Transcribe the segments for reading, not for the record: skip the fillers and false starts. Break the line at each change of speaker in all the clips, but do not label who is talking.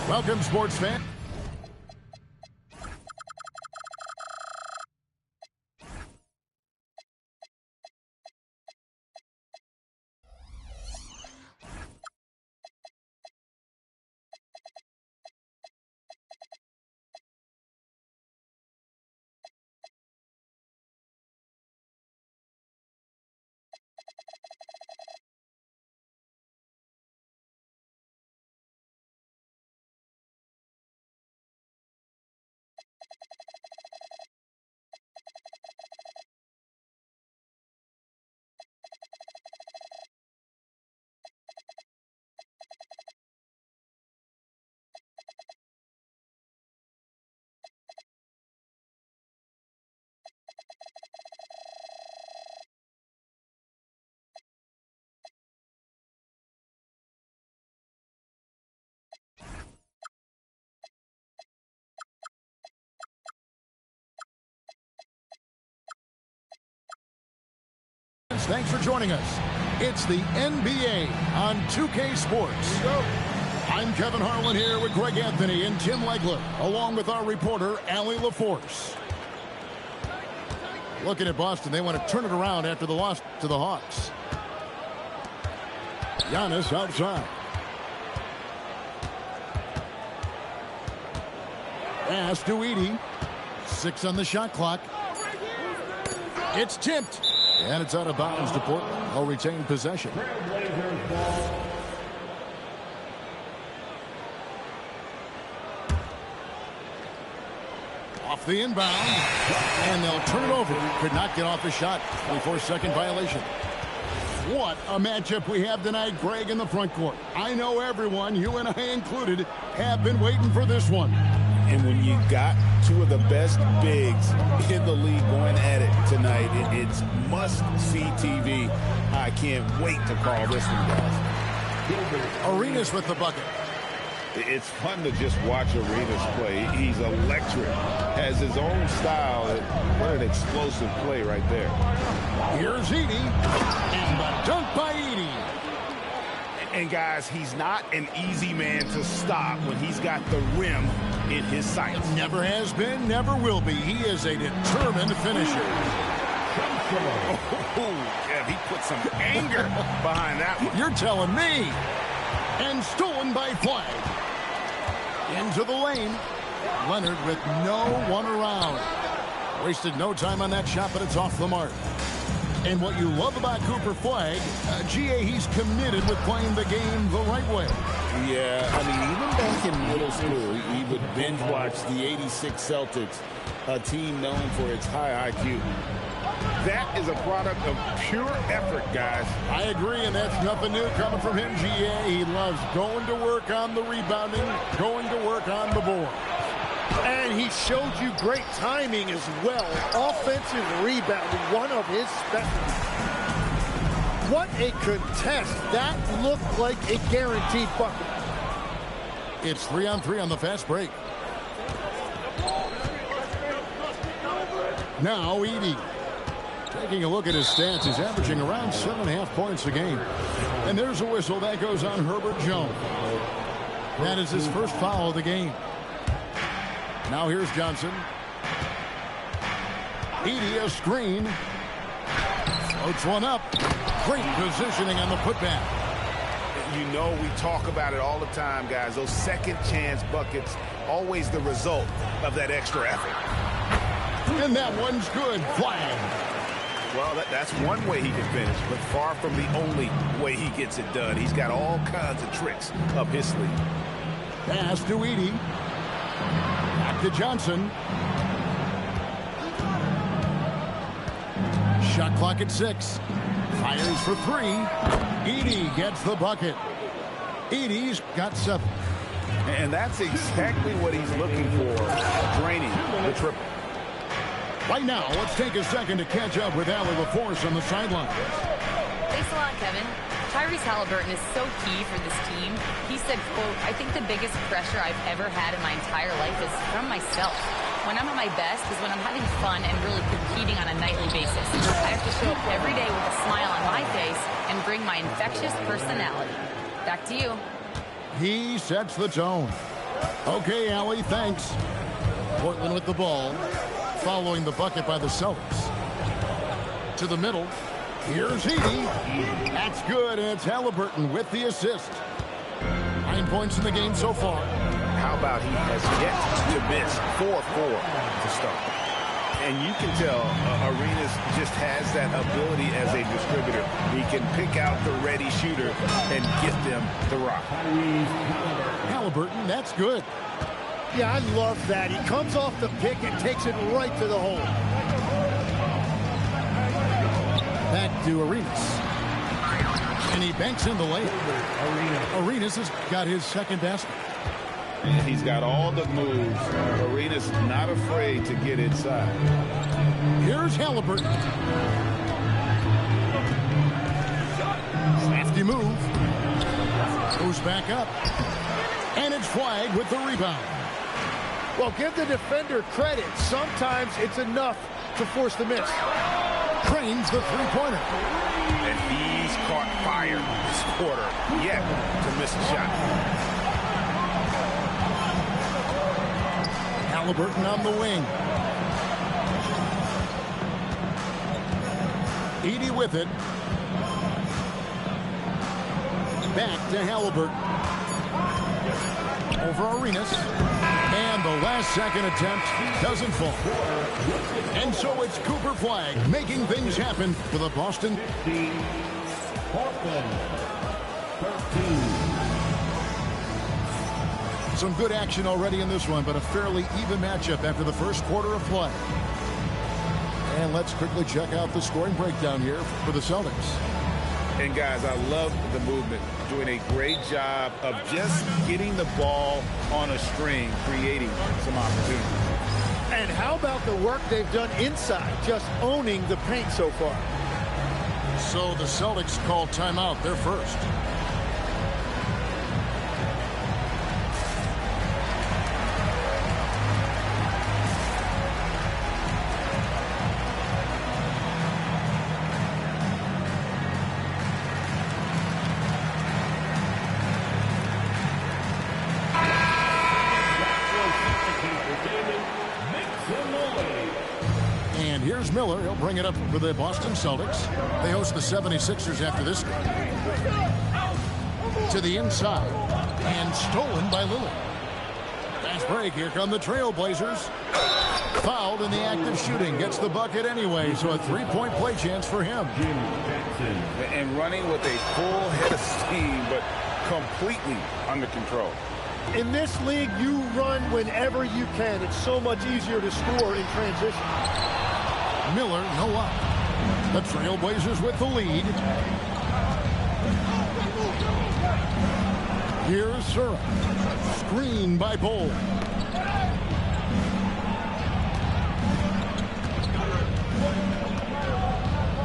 Welcome, sports fans. Thanks for joining us. It's the NBA on 2K Sports. I'm Kevin Harlan here with Greg Anthony and Tim Legler, along with our reporter, Allie LaForce. Looking at Boston, they want to turn it around after the loss to the Hawks. Giannis outside. Pass to Edey. 6 on the shot clock. It's tipped. And it's out of bounds to Portland. They'll retain possession. Off the inbound. And they'll turn it over. Could not get off the shot. 24-second violation. What a matchup we have tonight, Greg, in the front court. I know everyone, you and I included, have been waiting for this one.
And when you got two of the best bigs in the league going at it tonight, it's must-see TV. I can't wait to call this one, guys.
Arenas with the bucket.
It's fun to just watch Arenas play. He's electric, has his own style. What an explosive play right there.
Here's Edey, and the dunk by Edey.
And guys, he's not an easy man to stop when he's got the rim in his sights.
Never has been, never will be. He is a determined finisher.
Oh, yeah, he put some anger behind that one.
You're telling me. And stolen by Flag. Into the lane. Leonard with no one around. Wasted no time on that shot, but it's off the mark. And what you love about Cooper Flag, GA, he's committed with playing the game the right way.
Yeah, I mean, even back in middle school, he would binge watch the '86 Celtics, a team known for its high IQ. That is a product of pure effort, guys.
I agree, and that's nothing new coming from him, GA. He loves going to work on the rebounding, going to work on the board.
And he showed you great timing as well. Offensive rebounding, one of his specialties. What a contest. That looked like a guaranteed bucket.
It's 3-on-3 on the fast break. Now Edey. Taking a look at his stats, he's averaging around 7.5 points a game. And there's a whistle that goes on Herbert Jones. That is his first foul of the game. Now here's Johnson. Edey, a screen. Floats one up. Great positioning on the putback.
You know, we talk about it all the time, guys. Those second chance buckets, always the result of that extra effort.
And that one's good. Flag.
Well, that's one way he can finish, but far from the only way he gets it done. He's got all kinds of tricks up his sleeve.
Pass to Edey. Back to Johnson. Shot clock at 6. Fires for 3. Edey gets the bucket. Edey's got 7.
And that's exactly what he's looking for, draining the triple.
Right now, let's take a second to catch up with Allie LaForce on the sideline.
Thanks a lot, Kevin. Tyrese Halliburton is so key for this team. He said, quote, "I think the biggest pressure I've ever had in my entire life is from myself. When I'm at my best is when I'm having fun and really competing on a nightly basis. I have to show up every day with a smile on my face and bring my infectious personality." Back to you.
He sets the tone. Okay, Allie, thanks. Portland with the ball, following the bucket by the Celtics. To the middle. Here's Heady. That's good, and it's Halliburton with the assist. 9 points in the game so far.
How about he has yet to miss 4-4 to start? And you can tell Arenas just has that ability as a distributor. He can pick out the ready shooter and get them the rock.
Halliburton, that's good.
Yeah, I love that. He comes off the pick and takes it right to the hole.
Back to Arenas. And he banks in the layup. Arenas has got his second basket.
And he's got all the moves. Arenas not afraid to get inside.
Here's Halliburton. Crafty move. Goes back up. And it's flagged with the rebound.
Well, give the defender credit. Sometimes it's enough to force the miss.
Cranes the three-pointer.
And he's caught fire this quarter, yet to miss a shot.
Halliburton on the wing. Edie with it. Back to Halliburton. Over Arenas. And the last second attempt doesn't fall. And so it's Cooper Flagg making things happen for the Boston.
Portland, 13.
Some good action already in this one, but a fairly even matchup after the first quarter of play. And let's quickly check out the scoring breakdown here for the Celtics.
And guys, I love the movement. Doing a great job of just getting the ball on a string, creating some opportunities.
And how about the work they've done inside, just owning the paint so far?
So the Celtics call timeout, their first. Here's Miller. He'll bring it up for the Boston Celtics. They host the 76ers after this game. To the inside. And stolen by Lillard. Fast break. Here come the Trailblazers. Fouled in the act of shooting. Gets the bucket anyway, so a three-point play chance for him.
And running with a full head of steam, but completely under control.
In this league, you run whenever you can. It's so much easier to score in transition.
Miller, no up. The Trailblazers with the lead. Here's Sura. Screen by Bol.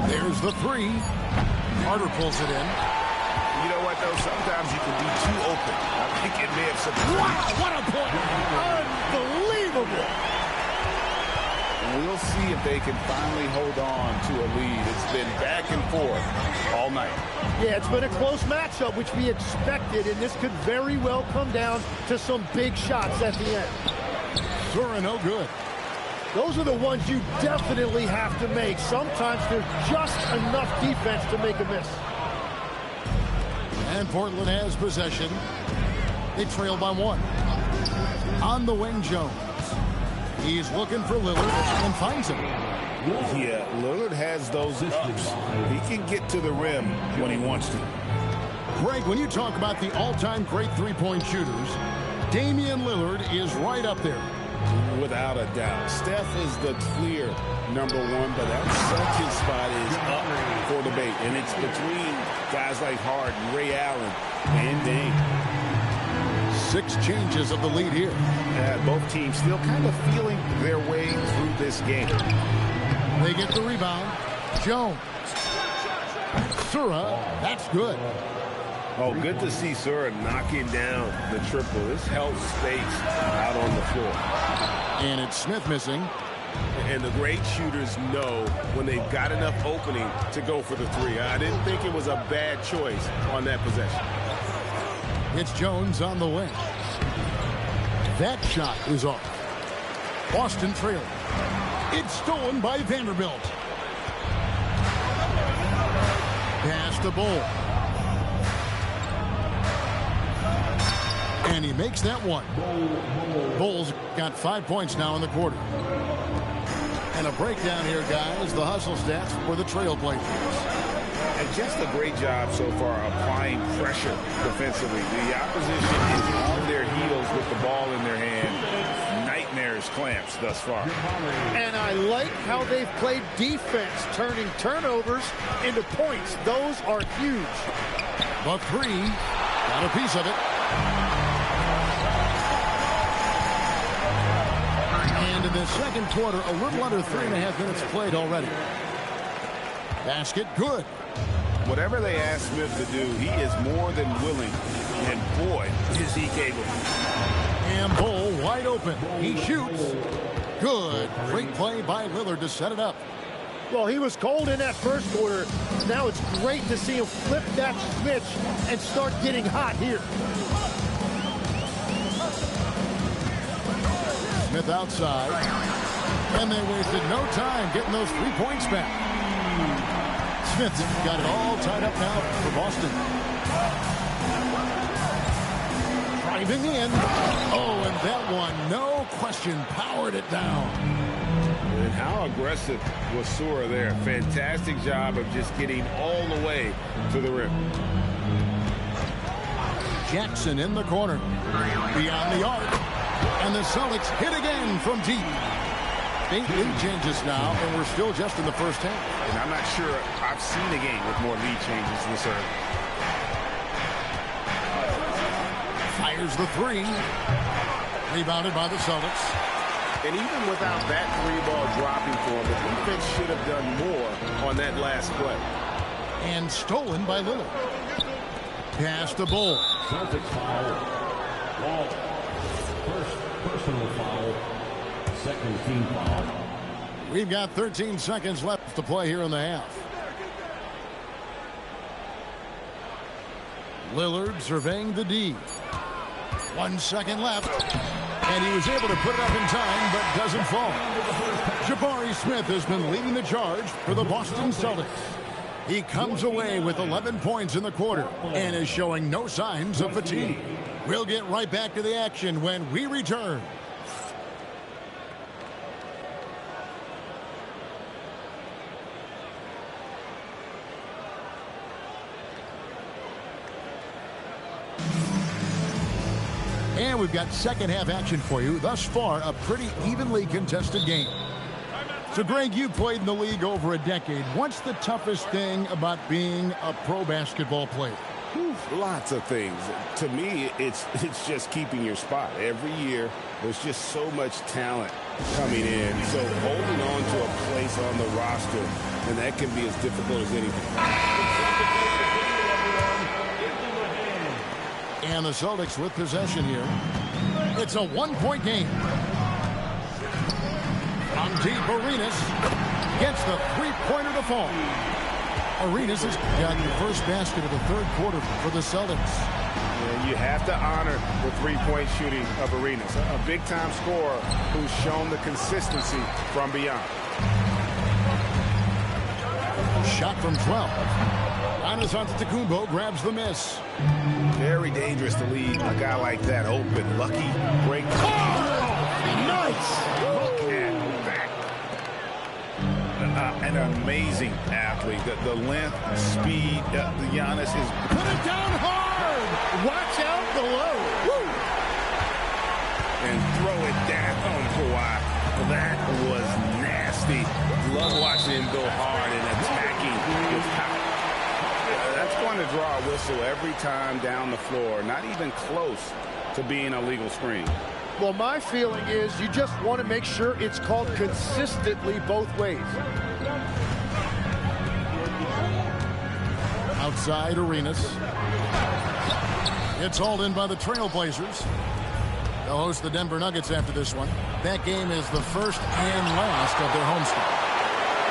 There's the three. Carter pulls it in.
You know what, though? Sometimes you can be too open. I think it may have surprised.
Wow, what a point!
Unbelievable!
We'll see if they can finally hold on to a lead. It's been back and forth all night.
Yeah, it's been a close matchup, which we expected, and this could very well come down to some big shots at the end.
Sura no good.
Those are the ones you definitely have to make. Sometimes there's just enough defense to make a miss.
And Portland has possession. They trail by one. On the wing, Jones. He's looking for Lillard and finds him.
Yeah, Lillard has those ups. He can get to the rim when he wants to.
Greg, when you talk about the all-time great three-point shooters, Damian Lillard is right up there.
Without a doubt. Steph is the clear number one, but that second spot is up for debate. And it's between guys like Harden, Ray Allen, and Dame.
6 changes of the lead here.
Both teams still kind of feeling their way through this game.
They get the rebound. Jones. Sura, that's good.
Oh, good to see Sura knocking down the triple. This helps space out on the floor.
And it's Smith missing.
And the great shooters know when they've got enough opening to go for the three. I didn't think it was a bad choice on that possession.
It's Jones on the wing. That shot is off. Boston trailing. It's stolen by Vanderbilt. Pass to Bull. And he makes that one. Bull's got 5 points now in the quarter. And a breakdown here, guys. The hustle stats for the Trailblazers.
And just a great job so far applying pressure defensively. The opposition is on their heels with the ball in their hand. Nightmares clamps thus far.
And I like how they've played defense, turning turnovers into points. Those are huge.
But three, got a piece of it. And in the second quarter, a little under 3.5 minutes played already. Basket good.
Whatever they ask Smith to do, he is more than willing. And boy, is he capable.
And Bull wide open. He shoots. Good. Great play by Lillard to set it up.
Well, he was cold in that first quarter. Now it's great to see him flip that switch and start getting hot here.
Smith outside. And they wasted no time getting those 3 points back. Smith's got it all tied up now for Boston. Driving in. Oh, and that one, no question, powered it down.
And how aggressive was Sura there. Fantastic job of just getting all the way to the rim.
Jackson in the corner. Beyond the arc. And the Celtics hit again from deep. 8 lead changes now, and we're still just in the first half.
And I'm not sure I've seen a game with more lead changes this early.
Fires the three. Rebounded by the Celtics.
And even without that three ball dropping for him, the defense should have done more on that last play.
And stolen by Lillard. Pass to Bull.
Celtics foul. Ball. First personal foul. Second team foul.
We've got 13 seconds left to play here in the half. Lillard surveying the D. 1 second left. And he was able to put it up in time, but doesn't fall. Jabari Smith has been leading the charge for the Boston Celtics. He comes away with 11 points in the quarter and is showing no signs of fatigue. We'll get right back to the action when we return. And we've got second half action for you. Thus far, a pretty evenly contested game. So, Greg, you played in the league over a decade. What's the toughest thing about being a pro basketball player?
Lots of things. To me, it's just keeping your spot. Every year, there's just so much talent coming in. So holding on to a place on the roster, and that can be as difficult as anything.
And the Celtics with possession here. It's a one-point game. From deep, Arenas gets the three-pointer to fall. Arenas has got the first basket of the third quarter for the Celtics.
And you have to honor the three-point shooting of Arenas, a big-time scorer who's shown the consistency from beyond.
Shot from 12. Giannis Antetokounmpo grabs the miss.
Very dangerous to leave a guy like that open. Lucky break.
Oh, nice.
Look at that. An amazing athlete. The length, speed, Giannis is...
Put it down hard. Watch out below. Woo.
And throw it down on Kawhi. That was nasty. Love watching him go hard and attacking with power. That's going to draw a whistle every time down the floor. Not even close to being a legal screen.
Well, my feeling is you just want to make sure it's called consistently both ways.
Outside Arenas. It's hauled in by the Trailblazers. They'll host the Denver Nuggets after this one. That game is the first and last of their homestand.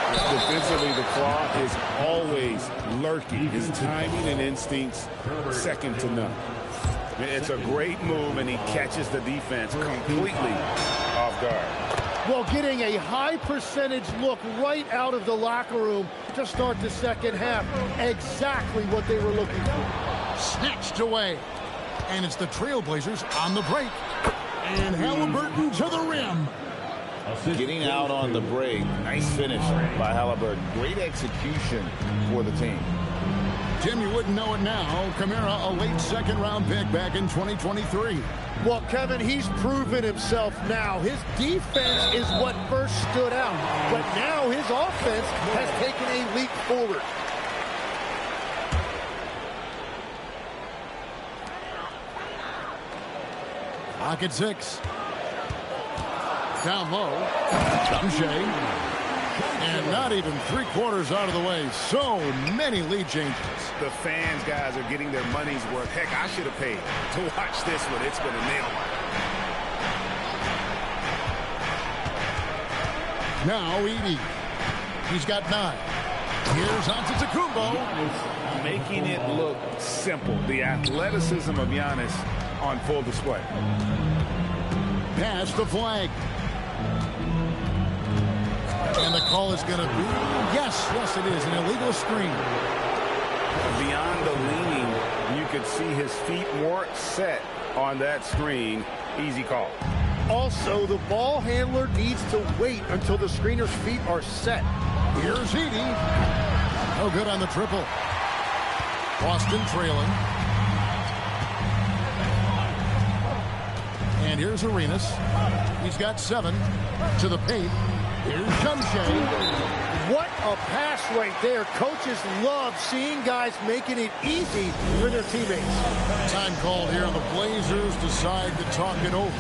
Defensively, the Claw is always lurking. His timing and instincts, second to none. It's a great move, and he catches the defense completely off guard.
Well, getting a high percentage look right out of the locker room to start the second half. Exactly what they were looking for.
Snatched away. And it's the Trailblazers on the break. And Halliburton to the rim.
Getting out on the break. Nice finish by Halliburton. Great execution for the team.
Tim, you wouldn't know it now. Kamara, a late second-round pick back in 2023.
Well, Kevin, he's proven himself now. His defense is what first stood out. But now his offense has taken a leap forward.
Pocket 6. Down low. Shea. And not even three-quarters out of the way. So many lead changes.
The fans, guys, are getting their money's worth. Heck, I should have paid to watch this one. It's been a nail.
Now Edey. He's got 9. Here's Antetokounmpo.
Making it look simple. The athleticism of Giannis on full display.
Pass the flag. And the call is going to be, yes, it is, an illegal screen.
Beyond the leaning, you could see his feet weren't set on that screen. Easy call.
Also, the ball handler needs to wait until the screener's feet are set.
Here's Edey. No good on the triple. Boston trailing. And here's Arenas. He's got 7 to the paint. Here's Shea.
What a pass right there. Coaches love seeing guys making it easy for their teammates.
Time called here. The Blazers decide to talk it over.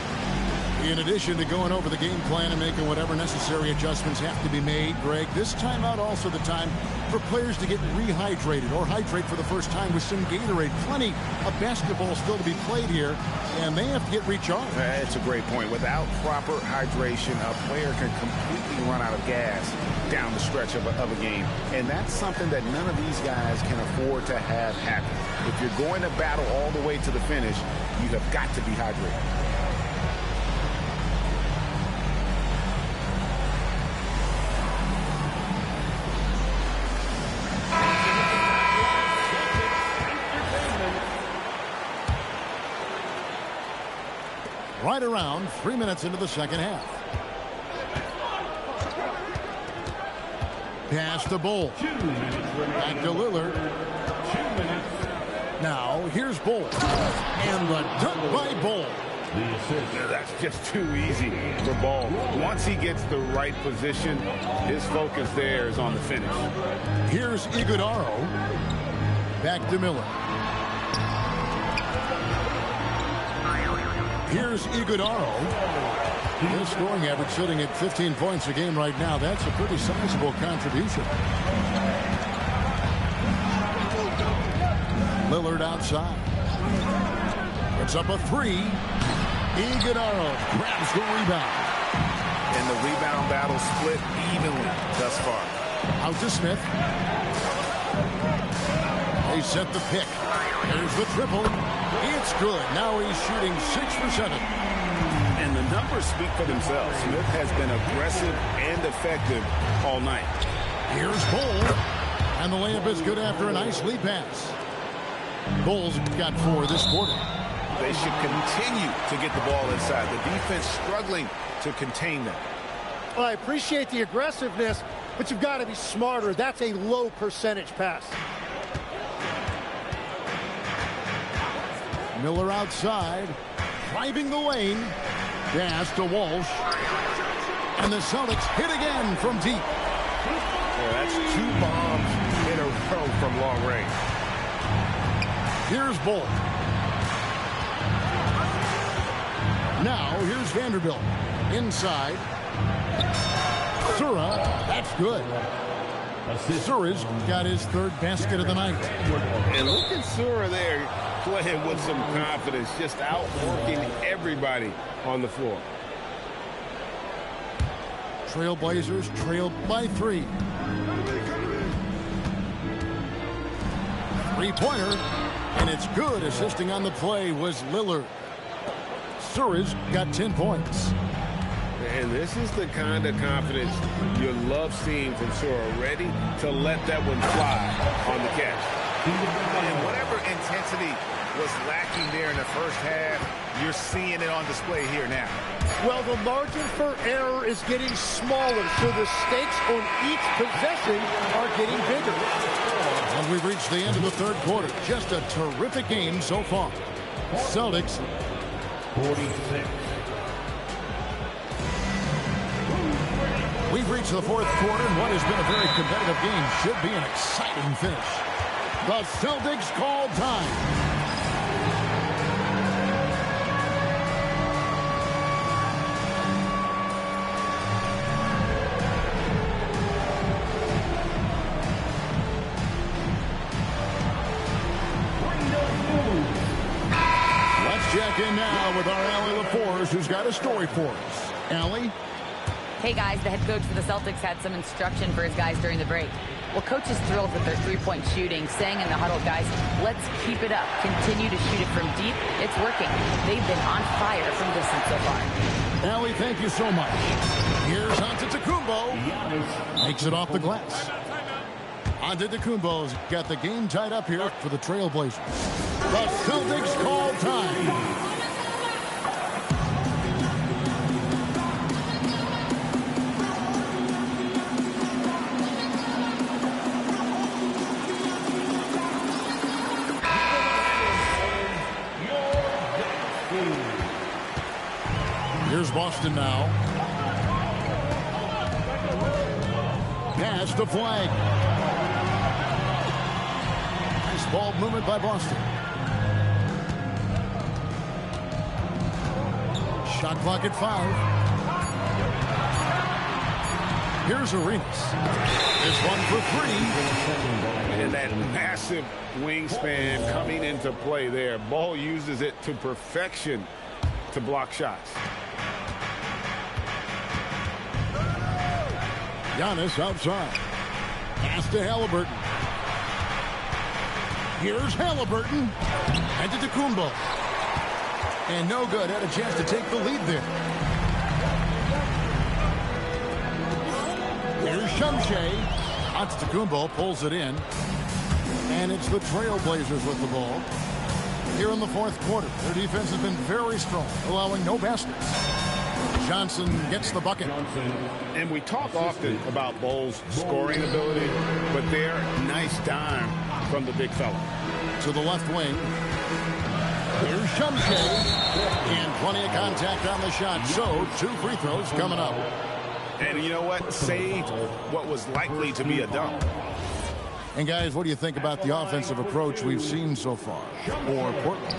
In addition to going over the game plan and making whatever necessary adjustments have to be made, Greg, this timeout also the time for players to get rehydrated or hydrate for the first time with some Gatorade. Plenty of basketball still to be played here, and they have to get recharged.
It's a great point. Without proper hydration, a player can completely run out of gas down the stretch of a game. And that's something that none of these guys can afford to have happen. If you're going to battle all the way to the finish, you have got to be hydrated.
Right around 3 minutes into the second half. Pass to Bull. Back to Lillard. Now here's Bull. And the dunk by Bull.
That's just too easy for Ball. Once he gets the right position, his focus there is on the finish.
Here's Iguodaro. Back to Miller. Here's Iguodaro. His scoring average sitting at 15 points a game right now. That's a pretty sizable contribution. Lillard outside. Puts up a 3. Iguodaro grabs the rebound.
And the rebound battle split evenly thus far.
Out to Smith. They set the pick. There's the triple. It's good. Now he's shooting 6 for 7.
And the numbers speak for themselves. Smith has been aggressive and effective all night.
Here's Bull. And the layup is good after a nice lead pass. Bull's got 4 this quarter.
They should continue to get the ball inside. The defense struggling to contain them.
Well, I appreciate the aggressiveness, but you've got to be smarter. That's a low percentage pass.
Miller outside, driving the lane. Pass to Walsh. And the Celtics hit again from deep.
Yeah, that's 2 bombs in a row from long range.
Here's Bull. Now here's Vanderbilt. Inside. Sura, that's good. Sura's got his 3rd basket of the night.
And look at Sura there playing with some confidence, just outworking everybody on the floor.
Trailblazers trailed by 3. Three-pointer, and it's good. Assisting on the play was Lillard. Surridge got 10 points.
And this is the kind of confidence you love seeing from Surridge, ready to let that one fly on the catch.
And whatever intensity was lacking there in the first half, you're seeing it on display here now.
Well, the margin for error is getting smaller, so the stakes on each possession are getting bigger.
And we've reached the end of the third quarter. Just a terrific game so far. Celtics
46.
We've reached the fourth quarter, and what has been a very competitive game should be an exciting finish. The Celtics call time. Let's check in now with our Allie LaForce, who's got a story for us. Allie?
Hey, guys, the head coach for the Celtics had some instruction for his guys during the break. Well, coach is thrilled with their three-point shooting, saying in the huddle, guys, let's keep it up. Continue to shoot it from deep. It's working. They've been on fire from distance so far.
Allie, thank you so much. Here's Antetokounmpo. Makes it off the glass. Antetokounmpo's got the game tied up here for the Trailblazers. The Celtics call time. Here's Boston now. Pass to Flag. Nice ball movement by Boston. Shot clock at 5. Here's Arenas. This one for 3.
And that massive wingspan coming into play there. Ball uses it to perfection to block shots.
Giannis outside. Pass to Halliburton. Here's Halliburton. Antetokounmpo. And no good. Had a chance to take the lead there. Here's Shumshay. Antetokounmpo pulls it in. And it's the Trailblazers with the ball. Here in the fourth quarter, their defense has been very strong, allowing no baskets. Johnson gets the bucket.
And we talk often about Bull's scoring ability, but they're nice dime from the big fella.
To the left wing. Here's Shumshay. And plenty of contact on the shot. So, 2 free throws coming up.
And you know what? Saved what was likely to be a dunk.
And guys, what do you think about the offensive approach we've seen so far for Portland?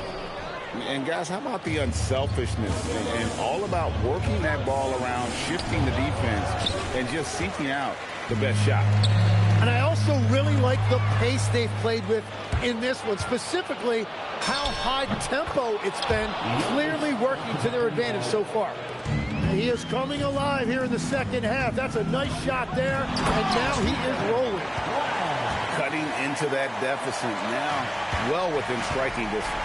And guys, how about the unselfishness and all about working that ball around, shifting the defense, and just seeking out the best shot.
And I also really like the pace they've played with in this one, specifically how high tempo it's been, clearly working to their advantage so far. He is coming alive here in the second half. That's a nice shot there, and now he is rolling.
Cutting into that deficit now, well within striking distance.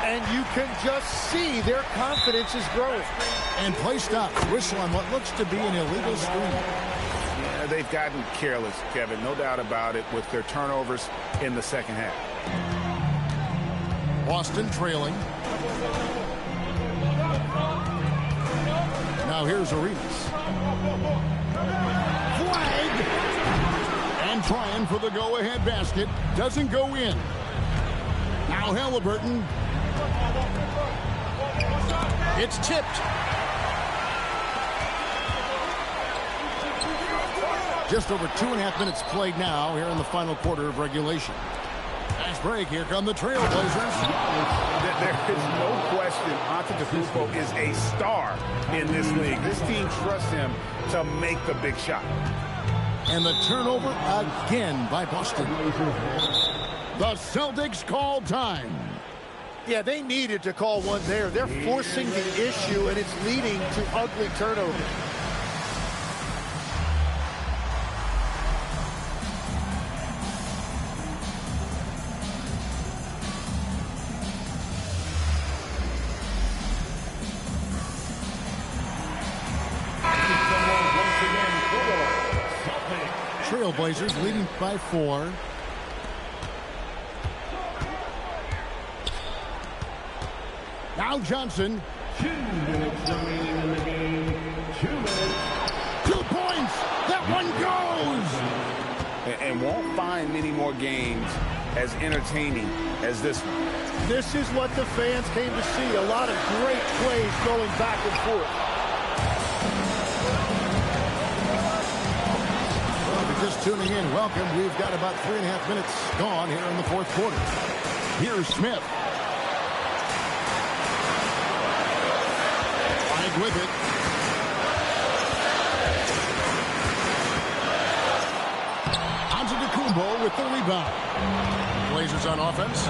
And you can just see their confidence is growing.
And play stops. Whistle on what looks to be an illegal screen.
Yeah, they've gotten careless, Kevin, no doubt about it, with their turnovers in the second half.
Boston trailing. Now here's Arenas. Flag! And trying for the go-ahead basket. Doesn't go in. Now Halliburton. It's tipped. Just over 2.5 minutes played now here in the final quarter of regulation. Fast break. Here come the Trailblazers.
There is no question Antetokounmpo is a star in this league. This team trusts him to make the big shot.
And the turnover again by Boston. The Celtics call time.
Yeah, they needed to call one there. They're forcing the issue, and it's leading to ugly turnovers.
Trailblazers leading by 4. Now Johnson.
2 minutes remaining in the game. 2 minutes.
2 points. That one goes.
And won't find many more games as entertaining as this one.
This is what the fans came to see. A lot of great plays going back and forth.
Well, if you're just tuning in, welcome. We've got about 3.5 minutes gone here in the fourth quarter. Here's Smith. Wide with it. With the rebound. Blazers on offense.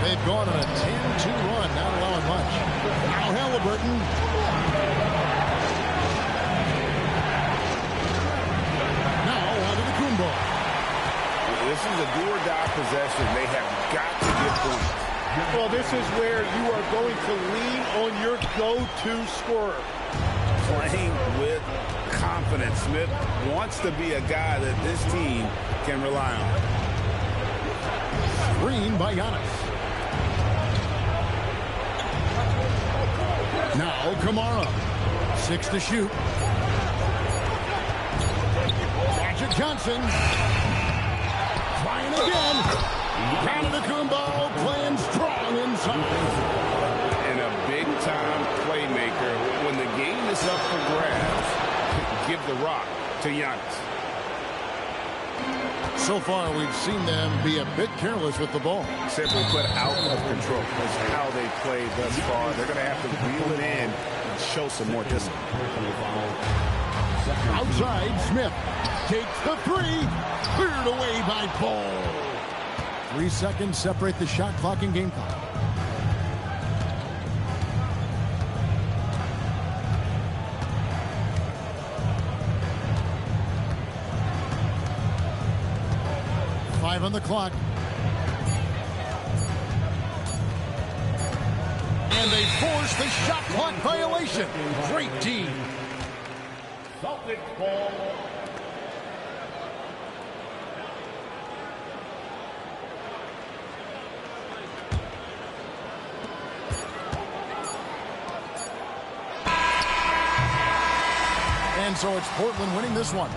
They've gone on a 10-2 run, not allowing much. Now Halliburton. Now on to the Kumbo.
This is a do-or-die possession. They have got to get points.
Well, this is where you are going to lean on your go-to scorer.
Playing with confidence. Smith wants to be a guy that this team can rely on.
Screen by Giannis. Now Kamara. 6 to shoot. Magic Johnson. Trying again. Down to the Kumbo. Playing strong inside.
And a big-time playmaker. When the game is up for grabs, give the rock to Giannis.
So far, we've seen them be a bit careless with the ball.
Simply put, out of control. That's how they played thus far. They're going to have to reel it in and show some more discipline.
Outside, Smith takes the 3. Cleared away by Paul. 3 seconds separate the shot clock and game clock. On the clock. And they force the shot clock violation. Great team.
Celtics ball.
And so it's Portland winning this one.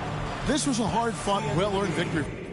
This was a hard-fought, well-earned victory.